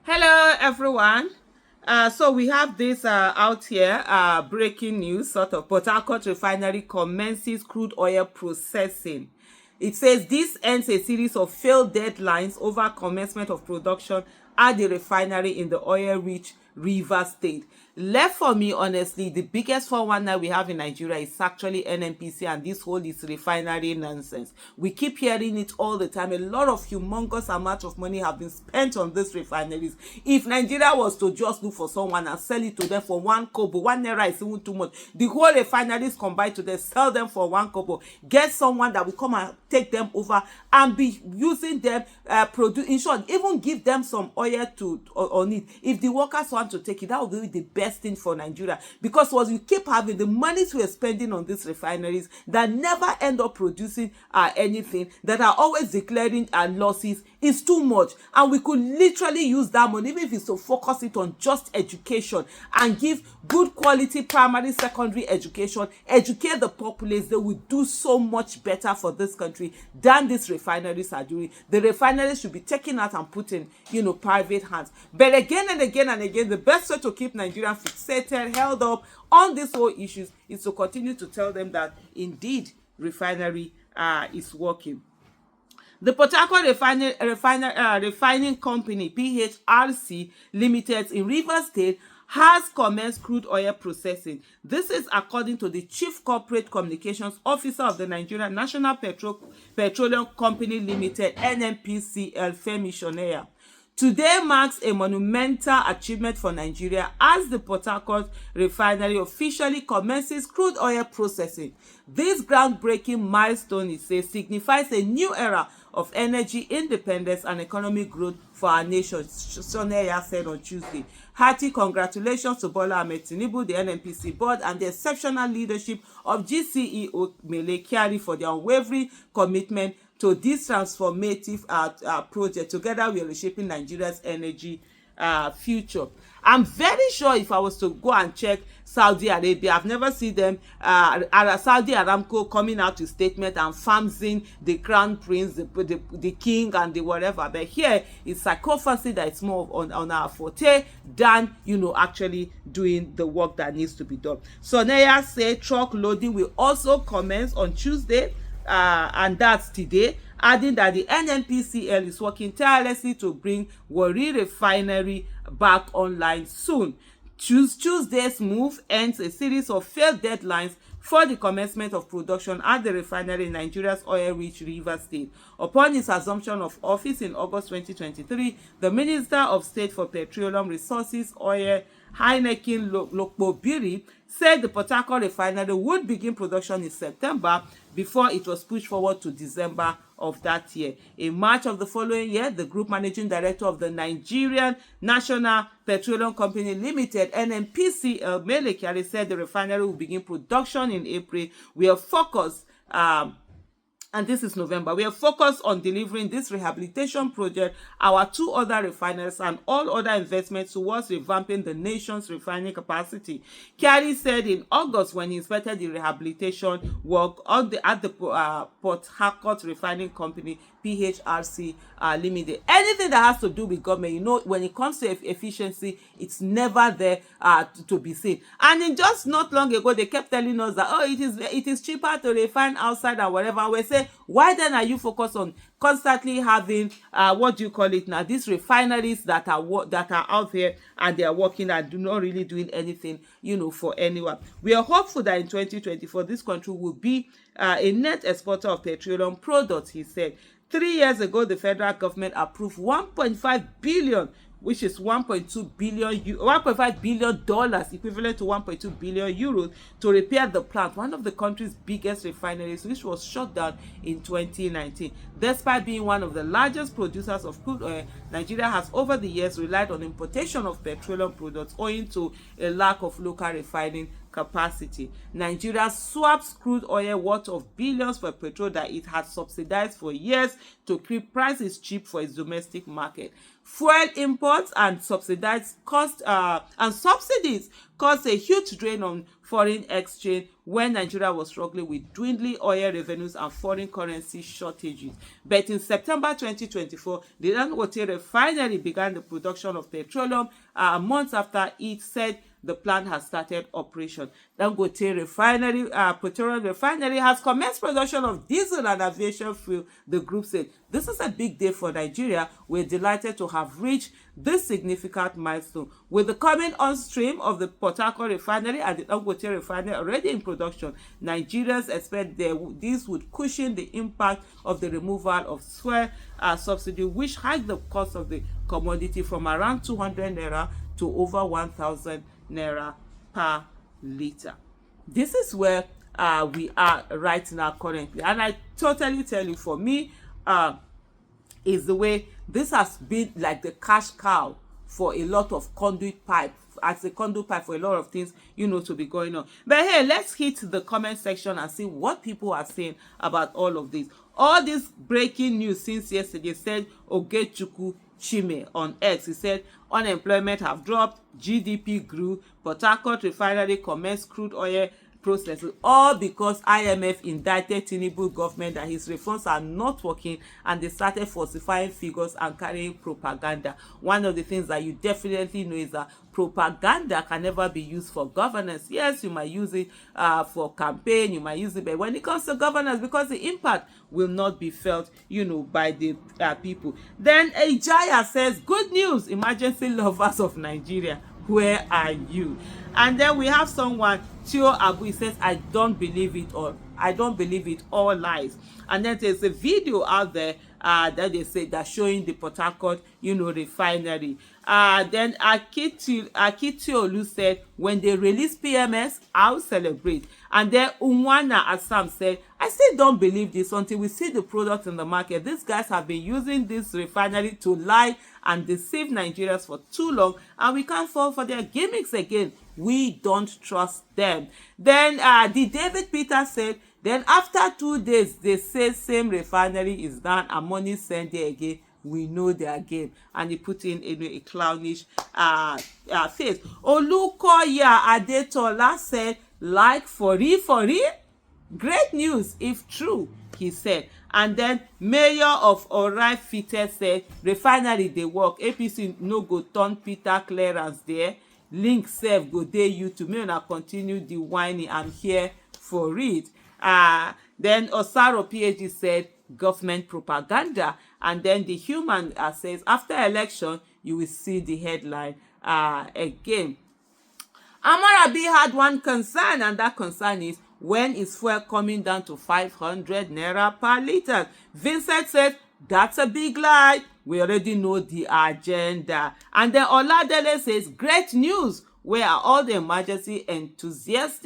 Hello, everyone. So we have this out here, breaking news, sort of. Port Harcourt Refinery commences crude oil processing. It says this ends a series of failed deadlines over commencement of production at the refinery in the oil-rich Rivers State. Left for me, honestly, the biggest 419 we have in Nigeria is actually NNPC, and this whole is refinery nonsense. We keep hearing it all the time. A lot of humongous amount of money have been spent on these refineries. If Nigeria was to just look for someone and sell it to them for 1 kobo, 1 naira is even too much. The whole refineries combined to them, sell them for 1 kobo. Get someone that will come and take them over and be using them, produce. In short, even give them some oil to on it. If the workers want to take it, that will be the best thing for Nigeria, because what you keep having, the monies we are spending on these refineries that never end up producing anything, that are always declaring losses, is too much. And we could literally use that money, even if it's to focus it on just education and give good quality primary, secondary education, educate the populace. They will do so much better for this country than these refineries are doing. The refineries should be taken out and put in, private hands. But again and again and again, the best way to keep Nigeria fixated, held up on these whole issues, is to continue to tell them that indeed refinery is working. The Port Harcourt Refining Company (PHRC) Limited in Rivers State has commenced crude oil processing. This is according to the Chief Corporate Communications Officer of the Nigerian National Petroleum Company Limited (NNPC), Femi Shoneya. Today marks a monumental achievement for Nigeria as the Port Harcourt Refinery officially commences crude oil processing. This groundbreaking milestone, it says, signifies a new era of energy independence and economic growth for our nation, Shoneya said on Tuesday. Hearty congratulations to Bola Ahmed Tinubu, the NNPC board, and the exceptional leadership of GCEO Mele Kyari for their unwavering commitment to this transformative project. Together, we are reshaping Nigeria's energy future. I'm very sure if I was to go and check Saudi Arabia, I've never seen them, Saudi Aramco coming out with statement and farming the crown prince, the king, and the whatever. But here it's psychophancy that it's more on our forte than, actually doing the work that needs to be done. Soneya said truck loading will also commence on Tuesday, and that's today, adding that the NNPCL is working tirelessly to bring Warri Refinery back online soon. Tuesday's move ends a series of failed deadlines for the commencement of production at the refinery in Nigeria's oil-rich Rivers State. Upon his assumption of office in August 2023, the Minister of State for Petroleum Resources, Oil, Heineken Lokpobiri, said the Port Harcourt refinery would begin production in September before it was pushed forward to December of that year. In March of the following year, the group managing director of the Nigerian National Petroleum Company Limited, NNPC, Mele Kyari, said the refinery will begin production in April. We are focused and this is November. We are focused on delivering this rehabilitation project, our two other refineries, and all other investments towards revamping the nation's refining capacity. Kyari said in August, when he inspected the rehabilitation work at the Port Harcourt Refining Company, PHRC Limited. Anything that has to do with government, when it comes to efficiency, it's never there to be seen. And in just not long ago, they kept telling us that, it is cheaper to refine outside or whatever. And we say, why then are you focused on constantly having these refineries that are out there and they are working and do not really doing anything, for anyone? We are hopeful that in 2024 this country will be a net exporter of petroleum products, he said. 3 years ago, the federal government approved 1.5 billion, which is 1.5 billion dollars, equivalent to 1.2 billion euros, to repair the plant, one of the country's biggest refineries, which was shut down in 2019. Despite being one of the largest producers of crude oil, Nigeria has over the years relied on importation of petroleum products owing to a lack of local refining capacity. Nigeria swaps crude oil worth of billions for petrol that it had subsidized for years to keep prices cheap for its domestic market. Fuel imports and subsidies cost and subsidies caused a huge drain on foreign exchange when Nigeria was struggling with dwindling oil revenues and foreign currency shortages. But in September 2024, the Harcourt Refinery began the production of petroleum months after it said the plant has started operation. Harcourt Refinery, petroleum refinery has commenced production of diesel and aviation fuel, the group said. This is a big day for Nigeria. We're delighted to have reached this significant milestone. With the coming on stream of the Port Harcourt Refinery and the Harcourt Refinery already in production, Nigerians expect this would cushion the impact of the removal of fuel subsidy, which hiked the cost of the commodity from around 200 naira to over 1,000 naira per liter. This is where we are right now currently, and I totally tell you, for me, is the way this has been like the cash cow for a lot of conduit pipe, as a conduit pipe for a lot of things, to be going on. But hey, let's hit the comment section and see what people are saying about all of this. All this breaking news since yesterday, said Ogechukwu Chime on X. He said unemployment have dropped, GDP grew, Port Harcourt Refinery commenced crude oil processing, all because IMF indicted Tinubu government that his reforms are not working and they started falsifying figures and carrying propaganda. One of the things that you definitely know is that propaganda can never be used for governance. Yes, you might use it for campaign, you might use it, but when it comes to governance, because the impact will not be felt, by the people. Then Ejaya says, good news, emergency lovers of Nigeria, where are you? And then we have someone, Tio Abu, says, I don't believe it all. I don't believe it all lies. And then there's a video out there that they say that's showing the Port Harcourt, refinery. Then Akitiolu said, when they release PMS, I'll celebrate. And then Unwana Assam said, I still don't believe this until we see the product in the market. These guys have been using this refinery to lie and deceive Nigerians for too long, and we can't fall for their gimmicks again. We don't trust them. Then the David Peter said, then after 2 days, they say same refinery is down and money sent there again. We know their game. And he put in a clownish face. Olukoya Adetola said, like for real? Great news if true, he said. And then Mayor of Orai Fite said, refinery they work, APC no go turn Peter clearance there. Link sef go dey YouTube. May una continue the whining. I'm here for it. Then Osaro PhD said, government propaganda. And then the human says, after election, you will see the headline again. Amarabi had one concern, and that concern is, when is fuel coming down to 500 naira per liter? Vincent said, that's a big lie. We already know the agenda. And then Oladele says, great news. Where are all the emergency enthusiasts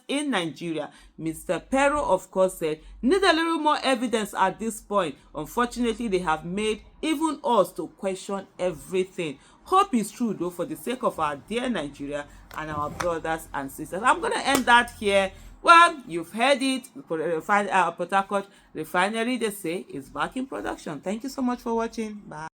in Nigeria? Mr. Pero, of course, said, need a little more evidence at this point. Unfortunately, they have made even us to question everything. Hope is true, though, for the sake of our dear Nigeria and our brothers and sisters. I'm going to end that here. Well, you've heard it. Port Harcourt Refinery, they say, is back in production. Thank you so much for watching. Bye.